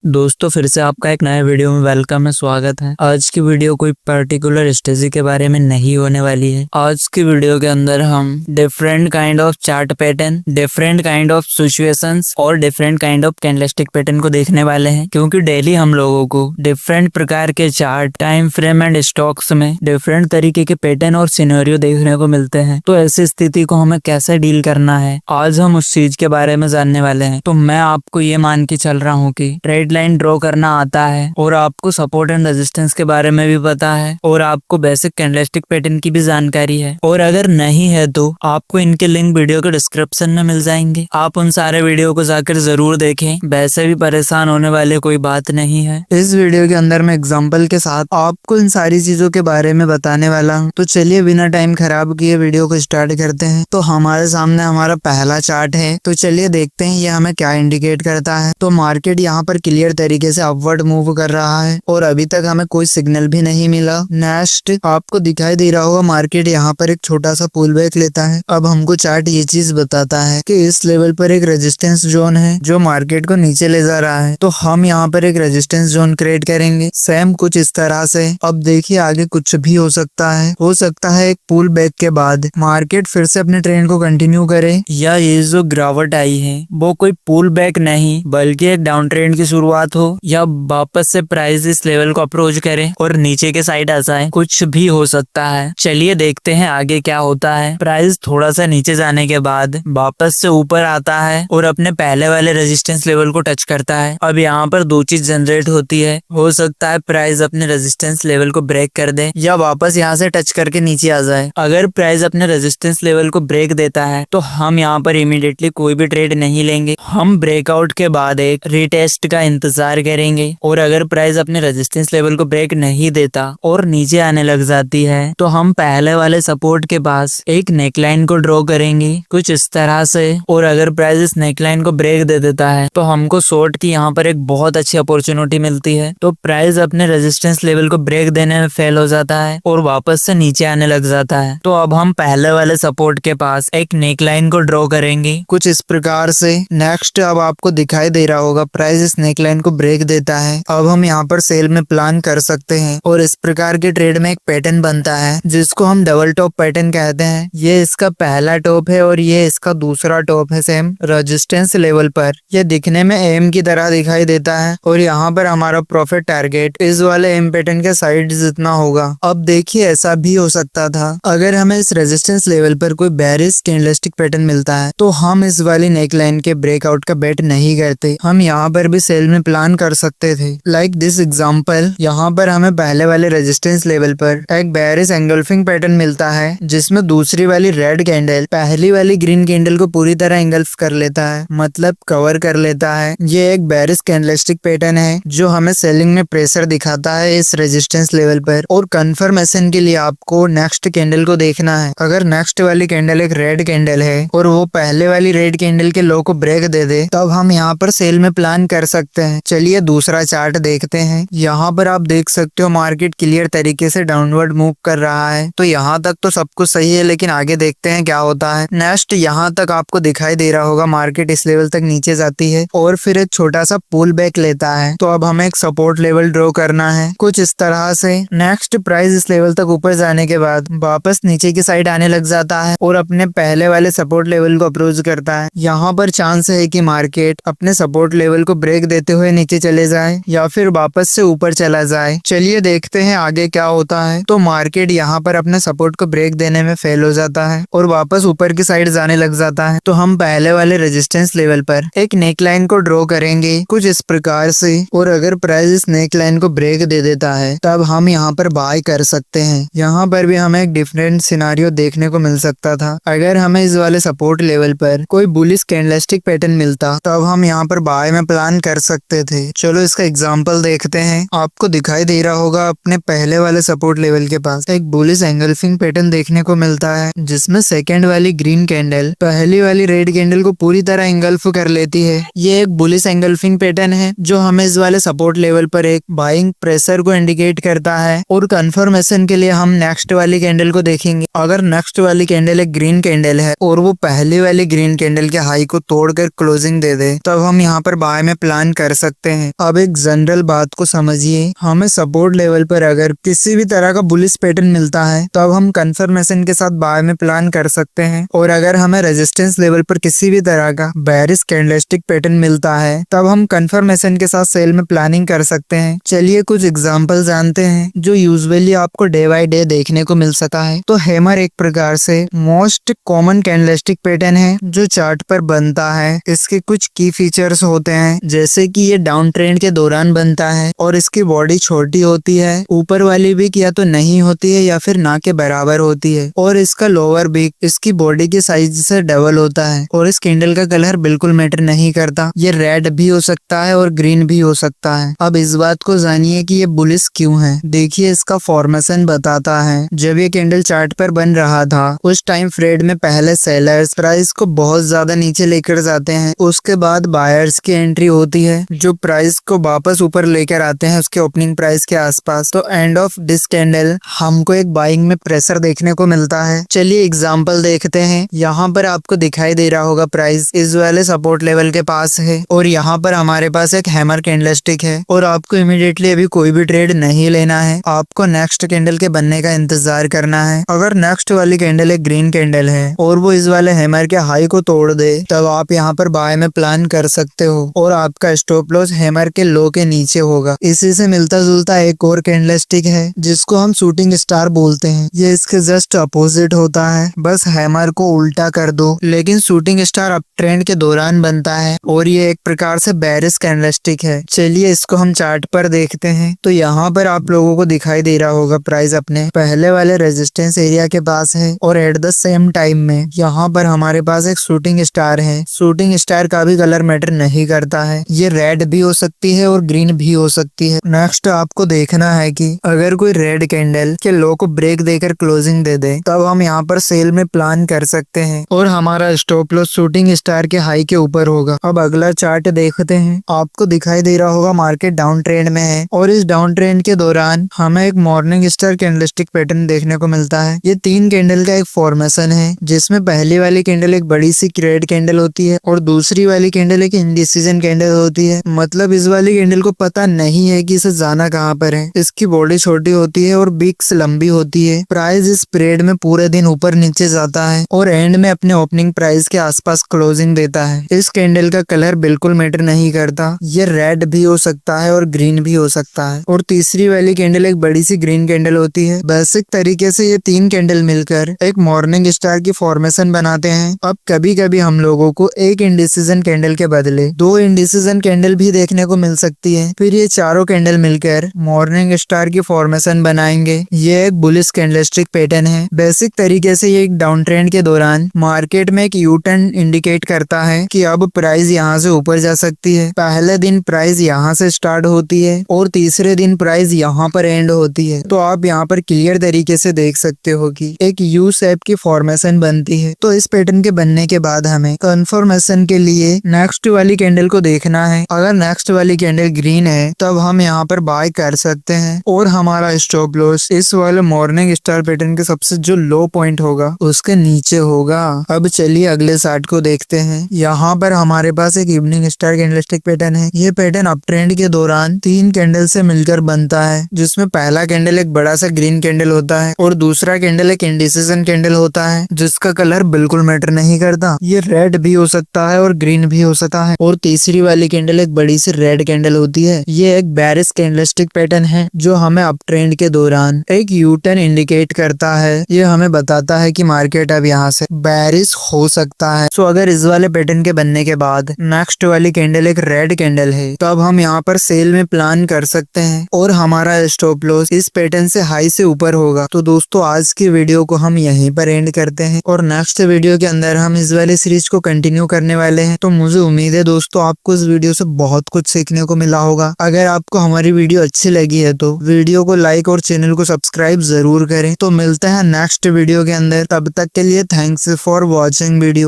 दोस्तों फिर से आपका एक नए वीडियो में वेलकम है, स्वागत है। आज की वीडियो कोई पर्टिकुलर स्ट्रेटजी के बारे में नहीं होने वाली है। आज की वीडियो के अंदर हम different kind of chart pattern, different kind of situations और different kind of candlestick pattern को देखने वाले हैं, क्योंकि डेली हम लोगों को डिफरेंट प्रकार के chart, time frame and stocks में डिफरेंट तरीके के पैटर्न और सिनेरियो देखने को मिलते हैं। तो ऐसी स्थिति को हमें कैसे डील करना है, आज हम उस चीज के बारे में जानने वाले हैं। तो मैं आपको ये मान के चल रहा हूँ कि ट्रेड लाइन ड्रॉ करना आता है और आपको सपोर्ट एंड रेजिस्टेंस के बारे में भी पता है और आपको बेसिक कैंडलस्टिक पैटर्न की भी जानकारी है। और अगर नहीं है तो आपको इनके लिंक वीडियो के डिस्क्रिप्शन में मिल जाएंगे, आप उन सारे वीडियो को जाकर जरूर देखें। वैसे भी परेशान होने वाले कोई बात नहीं है। इस वीडियो के अंदर मैं एग्जाम्पल के साथ आपको इन सारी चीजों के बारे में बताने वाला हूँ। तो चलिए बिना टाइम खराब किए वीडियो को स्टार्ट करते हैं। तो हमारे सामने हमारा पहला चार्ट है, तो चलिए देखते हैं ये हमें क्या इंडिकेट करता है। तो मार्केट यहाँ पर क्लियर तरीके से अपवर्ड मूव कर रहा है और अभी तक हमें कोई सिग्नल भी नहीं मिला। नेक्स्ट आपको दिखाई दे रहा होगा मार्केट यहाँ पर एक छोटा सा पुल बैक लेता है। अब हमको चार्ट ये चीज बताता है कि इस लेवल पर एक रेजिस्टेंस जोन है जो मार्केट को नीचे ले जा रहा है। तो हम यहाँ पर एक रेजिस्टेंस जोन क्रिएट करेंगे सेम कुछ इस तरह से। अब देखिए आगे कुछ भी हो सकता है एक पुल बैक के बाद मार्केट फिर से अपने ट्रेंड को कंटिन्यू करे, या ये जो गिरावट आई है वो कोई पुल बैक नहीं बल्कि एक डाउन ट्रेंड की शुरुआत हो, या वापस से प्राइस इस लेवल को अप्रोच करे और नीचे के साइड आ जाए। कुछ भी हो सकता है। चलिए देखते हैं आगे क्या होता है। प्राइस थोड़ा सा नीचे जाने के बाद वापस से ऊपर आता है और अपने पहले वाले रेजिस्टेंस लेवल को टच करता है। अब यहाँ पर दो चीज जनरेट होती है। हो सकता है प्राइस अपने रेजिस्टेंस लेवल को ब्रेक कर दे या वापस यहाँ से टच करके नीचे आ जाए। अगर प्राइस अपने रेजिस्टेंस लेवल को ब्रेक देता है तो हम यहाँ पर इमीडिएटली कोई भी ट्रेड नहीं लेंगे। हम ब्रेकआउट के बाद एक रीटेस्ट का इंतजार करेंगे और अगर प्राइस अपने रेजिस्टेंस लेवल को ब्रेक नहीं देता और नीचे आने लग जाती है तो हम पहले वाले सपोर्ट के पास एक नेकलाइन को ड्रॉ करेंगे कुछ इस तरह से। और अगर प्राइस इस नेकलाइन को ब्रेक दे देता है तो हमको शॉर्ट की यहाँ पर एक बहुत अच्छी अपॉर्चुनिटी मिलती है। तो प्राइस अपने रेजिस्टेंस लेवल को ब्रेक देने में फेल हो जाता है और वापस से नीचे आने लग जाता है। तो अब हम पहले वाले सपोर्ट के पास एक नेकलाइन को ड्रॉ करेंगे कुछ इस प्रकार से। नेक्स्ट अब आपको दिखाई दे रहा होगा प्राइस इस नेकलाइन को ब्रेक देता है। अब हम यहाँ पर सेल में प्लान कर सकते हैं और इस प्रकार के ट्रेड में एक पैटर्न बनता है जिसको हम डबल टॉप पैटर्न कहते हैं। ये इसका पहला टॉप है और ये इसका दूसरा टॉप है सेम रेजिस्टेंस लेवल पर। ये दिखने में एम की तरह दिखाई देता है और यहाँ पर हमारा प्रॉफिट टारगेट इस वाले एम पैटर्न के साइड जितना होगा। अब देखिए ऐसा भी हो सकता था अगर हमें इस रेजिस्टेंस लेवल पर कोई बेरिश कैंडलस्टिक पैटर्न मिलता है तो हम इस वाली नेकलाइन के ब्रेकआउट का बेट नहीं करते, हम यहाँ पर भी सेल में प्लान कर सकते थे। लाइक दिस एग्जांपल, यहाँ पर हमें पहले वाले रेजिस्टेंस लेवल पर एक बेरिश एंगल्फिंग पैटर्न मिलता है जिसमें दूसरी वाली रेड कैंडल पहली वाली ग्रीन कैंडल को पूरी तरह एंगल्फ कर लेता है, मतलब कवर कर लेता है। ये एक बेरिश कैंडलस्टिक पैटर्न है जो हमें सेलिंग में प्रेशर दिखाता है इस रेजिस्टेंस लेवल पर। और कंफर्मेशन के लिए आपको नेक्स्ट कैंडल को देखना है। अगर नेक्स्ट वाली कैंडल एक रेड कैंडल है और वो पहले वाली रेड कैंडल के लो को ब्रेक दे दे तब हम यहाँ पर सेल में प्लान कर सकते हैं। चलिए दूसरा चार्ट देखते हैं। यहाँ पर आप देख सकते हो मार्केट क्लियर तरीके से डाउनवर्ड मूव कर रहा है। तो यहाँ तक तो सब कुछ सही है, लेकिन आगे देखते हैं क्या होता है। नेक्स्ट यहाँ तक आपको दिखाई दे रहा होगा मार्केट इस लेवल तक नीचे जाती है और फिर एक छोटा सा पुल बैक लेता है। तो अब हमें एक सपोर्ट लेवल ड्रॉ करना है कुछ इस तरह से। नेक्स्ट प्राइस इस लेवल तक ऊपर जाने के बाद वापस नीचे की साइड आने लग जाता है और अपने पहले वाले सपोर्ट लेवल को अप्रोच करता है। यहाँ पर चांस है कि मार्केट अपने सपोर्ट लेवल को ब्रेक देते हुए नीचे चले जाए या फिर वापस से ऊपर चला जाए। चलिए देखते हैं आगे क्या होता है। तो मार्केट यहाँ पर अपने सपोर्ट को ब्रेक देने में फेल हो जाता है और वापस ऊपर की साइड जाने लग जाता है। तो हम पहले वाले रेजिस्टेंस लेवल पर एक नेकलाइन को ड्रॉ करेंगे कुछ इस प्रकार से। और अगर प्राइस इस नेकलाइन को ब्रेक दे देता है तब हम यहाँ पर बाय कर सकते हैं। यहाँ पर भी हमें एक डिफरेंट सिनारियो देखने को मिल सकता था। अगर हमें इस वाले सपोर्ट लेवल पर कोई बुलिश कैंडलस्टिक पैटर्न मिलता तब हम यहाँ पर बाय में प्लान कर सकते थे। चलो इसका एग्जांपल देखते हैं। आपको दिखाई दे रहा होगा अपने पहले वाले सपोर्ट लेवल के पास एक बुलिश एंगल्फिंग पैटर्न देखने को मिलता है जिसमें सेकंड वाली ग्रीन कैंडल पहली वाली रेड कैंडल को पूरी तरह एंगल्फ कर लेती है। ये एक बुलिश एंगल्फिंग पैटर्न है जो हमें इस वाले सपोर्ट लेवल पर एक बाइंग प्रेशर को इंडिकेट करता है। और कंफर्मेशन के लिए हम नेक्स्ट वाली कैंडल को देखेंगे। अगर नेक्स्ट वाली कैंडल एक ग्रीन कैंडल है और वो पहली वाली ग्रीन कैंडल के हाई को तोड़कर क्लोजिंग दे दे तब हम यहाँ पर बाय में प्लान कर कर सकते हैं। अब एक जनरल बात को समझिए, हमें सपोर्ट लेवल पर अगर किसी भी तरह का बुलिश पैटर्न मिलता है तो अब हम कंफर्मेशन के साथ बाय में प्लान कर सकते हैं, और अगर हमें रेजिस्टेंस लेवल पर किसी भी तरह का बेयरिश कैंडलस्टिक पैटर्न मिलता है तब हम कंफर्मेशन के साथ सेल में प्लानिंग कर सकते हैं। चलिए कुछ एग्जांपल जानते हैं जो यूजुअली आपको डे बाय डे देखने को मिल सकता है। तो हैमर एक प्रकार से मोस्ट कॉमन कैंडलस्टिक पैटर्न है जो चार्ट पर बनता है। इसके कुछ की फीचर्स होते हैं, जैसे कि ये डाउन ट्रेंड के दौरान बनता है और इसकी बॉडी छोटी होती है, ऊपर वाली विक या तो नहीं होती है या फिर ना के बराबर होती है, और इसका लोअर विक इसकी बॉडी के साइज से डबल होता है, और इस कैंडल का कलर बिल्कुल मैटर नहीं करता, ये रेड भी हो सकता है और ग्रीन भी हो सकता है। अब इस बात को जानिए कि ये बुलिश क्यों है। देखिए इसका फॉर्मेशन बताता है। जब ये कैंडल चार्ट पर बन रहा था उस टाइम फ्रेड में पहले सेलर्स प्राइस को बहुत ज्यादा नीचे लेकर जाते हैं, उसके बाद बायर्स की एंट्री होती है जो प्राइस को वापस ऊपर लेकर आते हैं उसके ओपनिंग प्राइस के आसपास। तो एंड ऑफ दिस कैंडल हमको एक बाइंग में प्रेशर देखने को मिलता है। चलिए एग्जांपल देखते हैं। यहाँ पर आपको दिखाई दे रहा होगा प्राइस इस वाले सपोर्ट लेवल के पास है, और यहाँ पर हमारे पास एक हैमर कैंडलस्टिक है, और आपको इमीडिएटली अभी कोई भी ट्रेड नहीं लेना है, आपको नेक्स्ट कैंडल के बनने का इंतजार करना है। अगर नेक्स्ट वाली कैंडल एक ग्रीन कैंडल है और वो इस वाले हैमर के हाई को तोड़ दे तब आप यहाँ पर बाय में प्लान कर सकते हो, और आपका स्टॉप लॉस हैमर के लो के नीचे होगा। इसी से मिलता जुलता एक और कैंडलस्टिक है जिसको हम शूटिंग स्टार बोलते हैं। ये इसके जस्ट अपोजिट होता है, बस हैमर को उल्टा कर दो, लेकिन शूटिंग स्टार अप ट्रेंड के दौरान बनता है और ये एक प्रकार से बेरिश कैंडलस्टिक है। चलिए इसको हम चार्ट पर देखते हैं। तो यहाँ पर आप लोगों को दिखाई दे रहा होगा प्राइस अपने पहले वाले रेजिस्टेंस एरिया के पास है, और एट द सेम टाइम में यहाँ पर हमारे पास एक शूटिंग स्टार है। शूटिंग स्टार का भी कलर मैटर नहीं करता है, ये रेड भी हो सकती है और ग्रीन भी हो सकती है। नेक्स्ट आपको देखना है कि अगर कोई रेड कैंडल के लो को ब्रेक देकर क्लोजिंग दे दे तब हम यहाँ पर सेल में प्लान कर सकते हैं, और हमारा स्टॉप लॉस शूटिंग स्टार के हाई के ऊपर होगा। अब अगला चार्ट देखते हैं। आपको दिखाई दे रहा होगा मार्केट डाउन ट्रेंड में है, और इस डाउन ट्रेंड के दौरान हमें एक मॉर्निंग स्टार कैंडलस्टिक पैटर्न देखने को मिलता है। ये 3 कैंडल का एक फॉर्मेशन है, जिसमें पहली वाली कैंडल एक बड़ी सी रेड कैंडल होती है और दूसरी वाली कैंडल एक इंडिसीजन कैंडल होती है। मतलब इस वाली कैंडल को पता नहीं है कि इसे जाना कहाँ पर है। इसकी बॉडी छोटी होती है और बिक्स लंबी होती है। प्राइस इस पीरियड में पूरे दिन ऊपर नीचे जाता है और एंड में अपने ओपनिंग प्राइस के आसपास क्लोजिंग देता है। इस कैंडल का कलर बिल्कुल मैटर नहीं करता, ये रेड भी हो सकता है और ग्रीन भी हो सकता है। और तीसरी वाली कैंडल एक बड़ी सी ग्रीन कैंडल होती है। बेसिक तरीके से ये 3 कैंडल मिलकर एक मॉर्निंग स्टार की फॉर्मेशन बनाते हैं। अब कभी कभी हम लोगों को एक इंडिसीजन कैंडल के बदले 2 इंडिसीजन कैंडल भी देखने को मिल सकती है। फिर ये चारों कैंडल मिलकर मॉर्निंग स्टार की फॉर्मेशन बनाएंगे। ये एक बुलिश कैंडलस्टिक पैटर्न है। बेसिक तरीके से ये एक डाउन ट्रेंड के दौरान मार्केट में एक यू टर्न इंडिकेट करता है कि अब प्राइस यहाँ से ऊपर जा सकती है। पहले दिन प्राइस यहाँ से स्टार्ट होती है और तीसरे दिन प्राइस यहाँ पर एंड होती है। तो आप यहाँ पर क्लियर तरीके से देख सकते हो कि एक यू शेप की फॉर्मेशन बनती है। तो इस पैटर्न के बनने के बाद हमें कंफर्मेशन के लिए नेक्स्ट वाली कैंडल को देखना है। अगर नेक्स्ट वाली कैंडल ग्रीन है तब हम यहाँ पर बाय कर सकते हैं, और हमारा स्टॉप लॉस इस वाले मॉर्निंग स्टार पैटर्न के सबसे जो लो पॉइंट होगा उसके नीचे होगा। अब चलिए अगले चार्ट को देखते हैं। यहाँ पर हमारे पास एक इवनिंग स्टार कैंडलस्टिक पैटर्न है। ये पैटर्न अप ट्रेंड के दौरान 3 कैंडल से मिलकर बनता है, जिसमें पहला कैंडल एक बड़ा सा ग्रीन कैंडल होता है और दूसरा कैंडल एक इंडिसीजन कैंडल होता है जिसका कलर बिल्कुल मैटर नहीं करता, ये रेड भी हो सकता है और ग्रीन भी हो सकता है। और तीसरी वाली कैंडल एक बड़ी सी रेड कैंडल होती है। ये एक बेरिश कैंडलस्टिक पैटर्न है जो हमें अप ट्रेंड के दौरान एक यू टर्न इंडिकेट करता है। ये हमें बताता है कि मार्केट अब यहाँ से बेरिश हो सकता है। सो अगर इस वाले पैटर्न के बनने के बाद नेक्स्ट वाली कैंडल एक रेड कैंडल है तो अब हम यहाँ पर सेल में प्लान कर सकते हैं, और हमारा स्टॉप लॉस इस पैटर्न से हाई से ऊपर होगा। तो दोस्तों आज की वीडियो को हम यहीं पर एंड करते हैं, और नेक्स्ट वीडियो के अंदर हम इस वाले सीरीज को कंटिन्यू करने वाले हैं। तो मुझे उम्मीद है दोस्तों आपको इस वीडियो से बहुत कुछ सीखने को मिला होगा। अगर आपको हमारी वीडियो अच्छी लगी है तो वीडियो को लाइक और चैनल को सब्सक्राइब जरूर करें। तो मिलते हैं नेक्स्ट वीडियो के अंदर, तब तक के लिए थैंक्स फॉर वॉचिंग वीडियो।